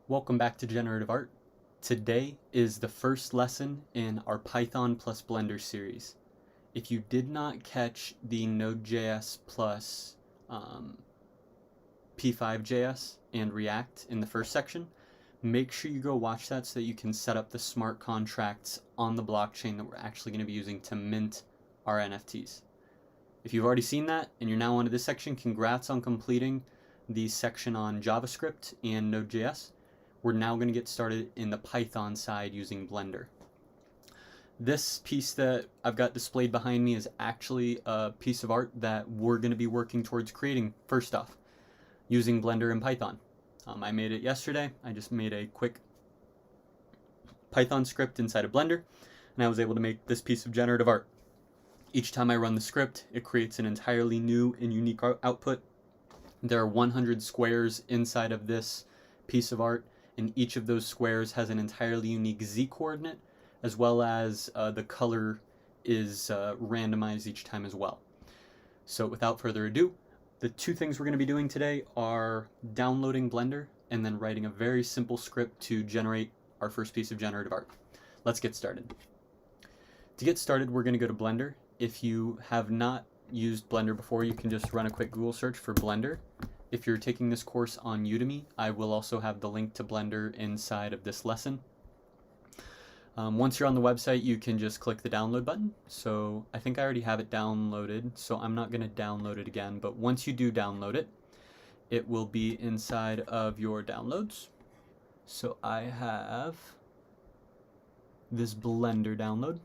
Welcome back to Generative Art. Today is the first lesson in our Python plus Blender series. If you did not catch the Node.js plus P5.js and React in the first section, make sure you go watch that so that you can set up the smart contracts on the blockchain that we're actually going to be using to mint our NFTs. If you've already seen that and you're now onto this section, congrats on completing the section on JavaScript and Node.js. We're now going to get started in the Python side using Blender. This piece that I've got displayed behind me is actually a piece of art that we're going to be working towards creating first off using Blender and Python. I made it yesterday. I just made a quick Python script inside of Blender, and I was able to make this piece of generative art. Each time I run the script, it creates an entirely new and unique output. There are 100 squares inside of this piece of art, and each of those squares has an entirely unique z-coordinate, as well as the color is randomized each time as well. So without further ado, the two things we're going to be doing today are downloading Blender and then writing a very simple script to generate our first piece of generative art. Let's get started. To get started, we're going to go to Blender. If you have not used Blender before, you can just run a quick Google search for Blender. If you're taking this course on Udemy, I will also have the link to Blender inside of this lesson. Once you're on the website, you can just click the download button. So I think I already have it downloaded, so I'm not going to download it again. But once you do download it, it will be inside of your downloads. So I have this Blender download.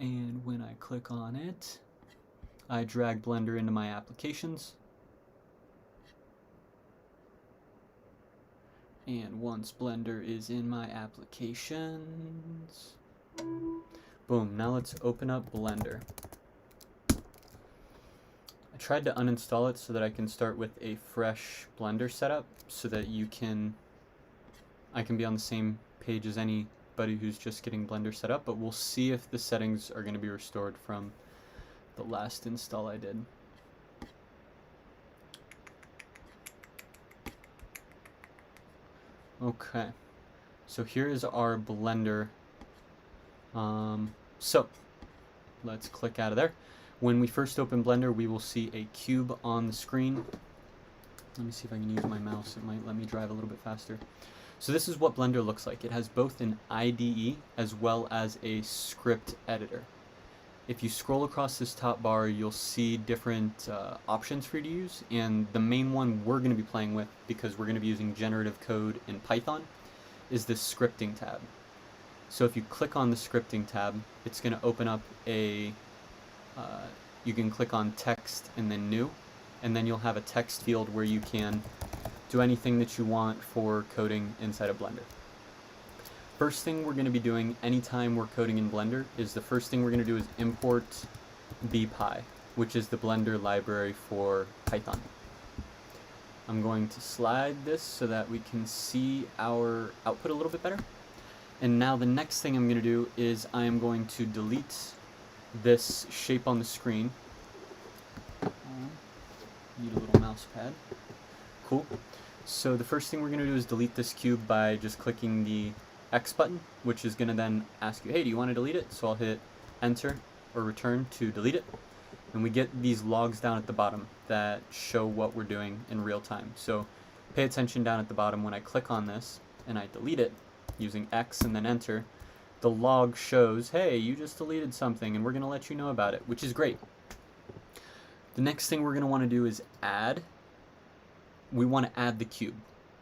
And when I click on it, I drag Blender into my applications. And once Blender is in my applications, boom, now let's open up Blender. I tried to uninstall it so that I can start with a fresh Blender setup so that I can be on the same page as anybody who's just getting Blender set up, but we'll see if the settings are going to be restored from the last install I did. Okay, so here is our Blender. So let's click out of there. When we first open Blender, we will see a cube on the screen. Let me see if I can use my mouse. It might let me drive a little bit faster. So this is what Blender looks like. It has both an IDE as well as a script editor. If you scroll across this top bar, you'll see different options for you to use, and the main one we're going to be playing with, because we're going to be using generative code in Python, is the scripting tab. So if you click on the scripting tab, it's going to open up you can click on text and then new, and then you'll have a text field where you can do anything that you want for coding inside of Blender. First thing we're going to be doing anytime we're coding in Blender is the first thing we're going to do is import bpy, which is the Blender library for Python. I'm going to slide this so that we can see our output a little bit better. And now the next thing I'm going to do is I am going to delete this shape on the screen. Need a little mouse pad. Cool. So the first thing we're going to do is delete this cube by just clicking the X button, which is going to then ask you, hey, do you want to delete it? So I'll hit enter or return to delete it. And we get these logs down at the bottom that show what we're doing in real time. So pay attention down at the bottom. When I click on this and I delete it using X and then enter, the log shows, hey, you just deleted something and we're going to let you know about it, which is great. The next thing we're going to want to do is add. We want to add the cube.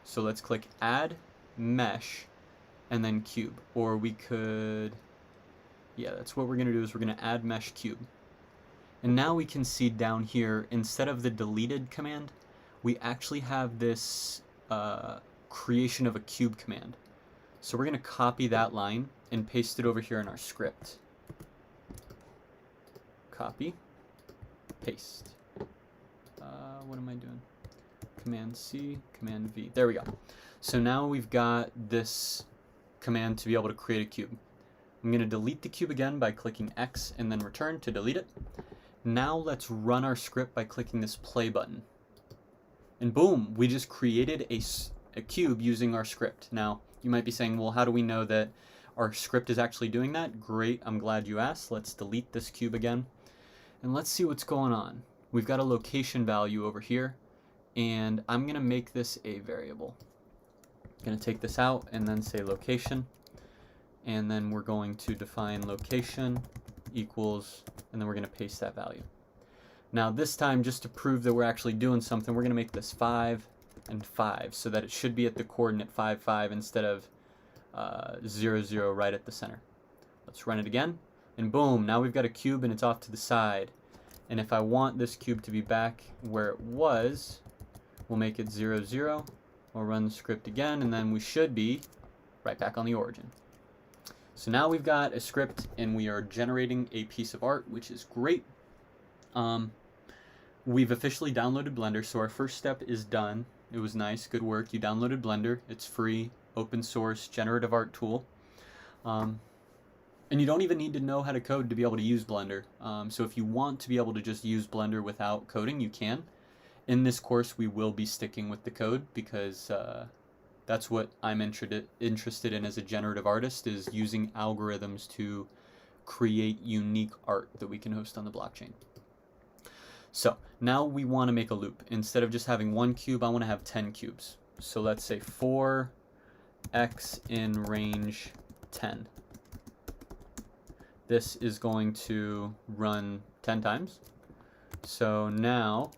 So let's click add mesh and then cube, or we could, yeah, that's what we're going to do, is we're going to add mesh cube. And now we can see down here, instead of the deleted command, we actually have this creation of a cube command. So we're going to copy that line and paste it over here in our script. Copy, paste. What am I doing? Command C, Command V. There we go. So now we've got this command to be able to create a cube. I'm going to delete the cube again by clicking X and then return to delete it. Now let's run our script by clicking this play button. And boom, we just created a cube using our script. Now, you might be saying, well, how do we know that our script is actually doing that? Great, I'm glad you asked. Let's delete this cube again, and let's see what's going on. We've got a location value over here, and I'm going to make this a variable. I'm going to take this out and then say location, and then we're going to define location equals, and then we're going to paste that value. Now this time, just to prove that we're actually doing something, we're going to make this 5 and 5 so that it should be at the coordinate 5, 5 instead of 0, 0 right at the center. Let's run it again, and boom, now we've got a cube and it's off to the side. And if I want this cube to be back where it was, we'll make it 0, 0. We'll run the script again, and then we should be right back on the origin. So now we've got a script and we are generating a piece of art, which is great. We've officially downloaded Blender, so our first step is done. It was nice, good work. You downloaded Blender. It's free, open source, generative art tool. And you don't even need to know how to code to be able to use Blender. So if you want to be able to just use Blender without coding, you can. In this course, we will be sticking with the code because that's what I'm interested in as a generative artist, is using algorithms to create unique art that we can host on the blockchain. So now we want to make a loop. Instead of just having one cube, I want to have 10 cubes. So let's say for x in range 10. This is going to run 10 times. So now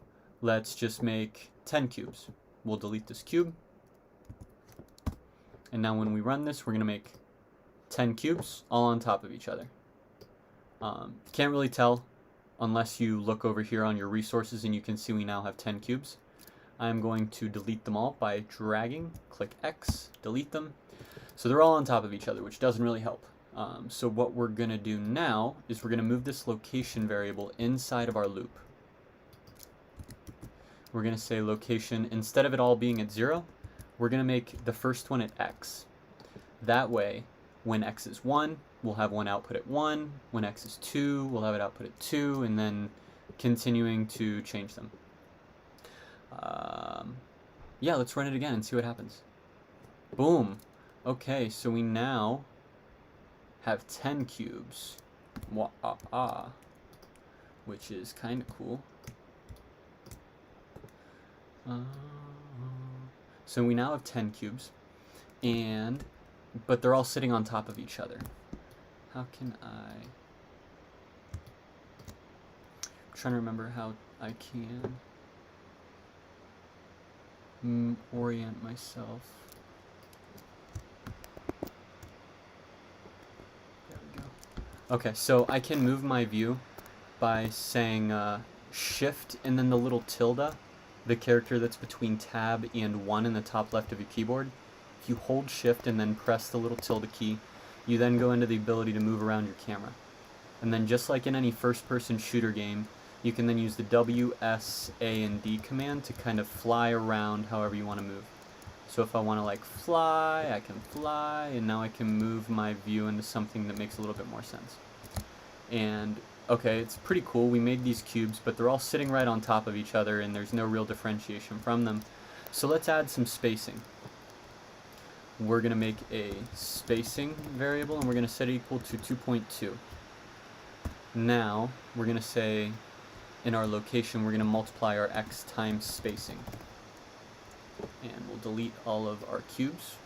let's just make 10 cubes. We'll delete this cube. And now when we run this, we're going to make 10 cubes all on top of each other. Can't really tell unless you look over here on your resources and you can see we now have 10 cubes. I'm going to delete them all by dragging, click X, delete them. So they're all on top of each other, which doesn't really help. So what we're going to do now is we're going to move this location variable inside of our loop. We're going to say location, instead of it all being at 0, we're going to make the first one at X. That way, when X is 1, we'll have one output at 1. When X is 2, we'll have it output at 2, and then continuing to change them. Yeah, let's run it again and see what happens. Boom. Okay, so we now have 10 cubes. Which is kind of cool. So we now have 10 cubes, but they're all sitting on top of each other. How can I'm trying to remember how I can orient myself. There we go. Okay, so I can move my view by saying shift and then the little tilde, the character that's between tab and 1 in the top left of your keyboard. If you hold shift and then press the little tilde key, you then go into the ability to move around your camera. And then just like in any first-person shooter game, you can then use the W, S, A, and D command to kind of fly around however you want to move. So if I want to like fly, I can fly, and now I can move my view into something that makes a little bit more sense. And okay, it's pretty cool. We made these cubes, but they're all sitting right on top of each other, and there's no real differentiation from them. So let's add some spacing. We're going to make a spacing variable, and we're going to set it equal to 2.2. Now, we're going to say in our location, we're going to multiply our x times spacing. And we'll delete all of our cubes.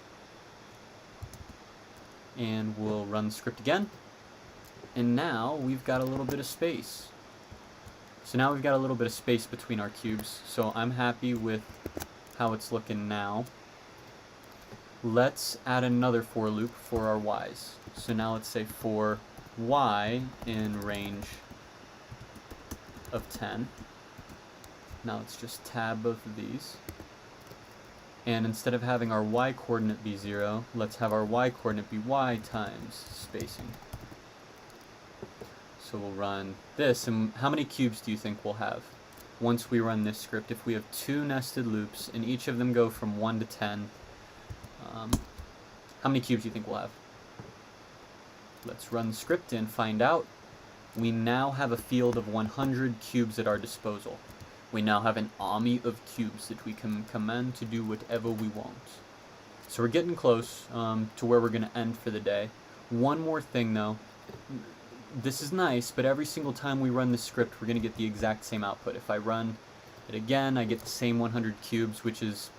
And we'll run the script again. And now we've got a little bit of space. So now we've got a little bit of space between our cubes. So I'm happy with how it's looking now. Let's add another for loop for our y's. So now let's say for y in range of 10. Now let's just tab both of these. And instead of having our y coordinate be 0, let's have our y coordinate be y times spacing. So we'll run this, and how many cubes do you think we'll have once we run this script? If we have 2 nested loops and each of them go from 1 to 10, how many cubes do you think we'll have? Let's run the script and find out. We now have a field of 100 cubes at our disposal. we now have an army of cubes that we can command to do whatever we want. So we're getting close to where we're going to end for the day. One more thing though, this is nice, but every single time we run the script, we're going to get the exact same output. If I run it again, I get the same 100 cubes, which is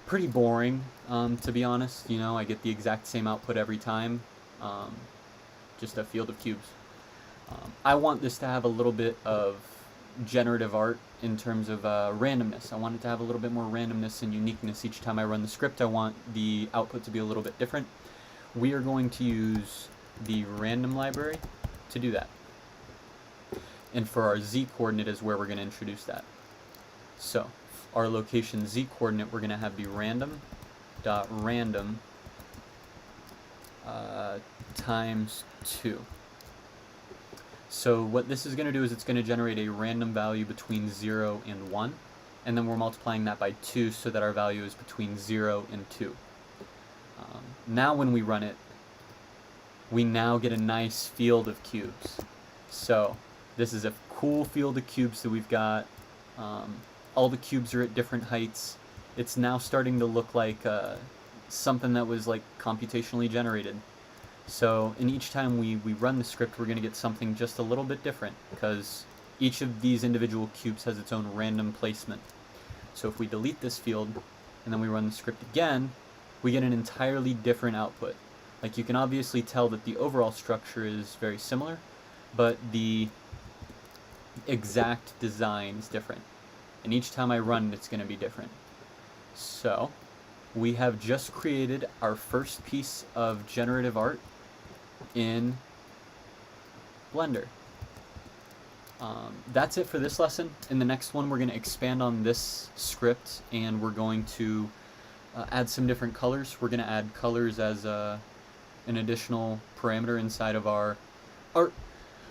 pretty boring, to be honest. You know, I get the exact same output every time, just a field of cubes. I want this to have a little bit of generative art in terms of randomness. I want it to have a little bit more randomness and uniqueness each time I run the script. I want the output to be a little bit different. We are going to use the random library to do that. And for our z coordinate is where we're going to introduce that. So our location z coordinate, we're going to have be random.random times 2. So what this is going to do is it's going to generate a random value between 0 and 1, and then we're multiplying that by 2 so that our value is between 0 and 2. Now when we run it, we now get a nice field of cubes. So this is a cool field of cubes that we've got. All the cubes are at different heights. It's now starting to look like something that was like computationally generated. So in each time we run the script, we're going to get something just a little bit different, because each of these individual cubes has its own random placement. So if we delete this field and then we run the script again, we get an entirely different output. Like, you can obviously tell that the overall structure is very similar, but the exact design is different. And each time I run it, it's going to be different. So we have just created our first piece of generative art in Blender. That's it for this lesson. In the next one, we're going to expand on this script, and we're going to add some different colors. We're going to add colors as an additional parameter inside of our art.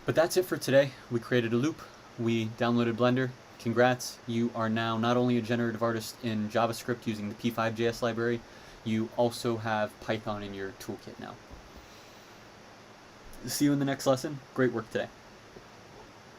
But that's it for today. We created a loop. We downloaded Blender. Congrats, you are now not only a generative artist in JavaScript using the P5.js library, you also have Python in your toolkit now. See you in the next lesson. Great work today.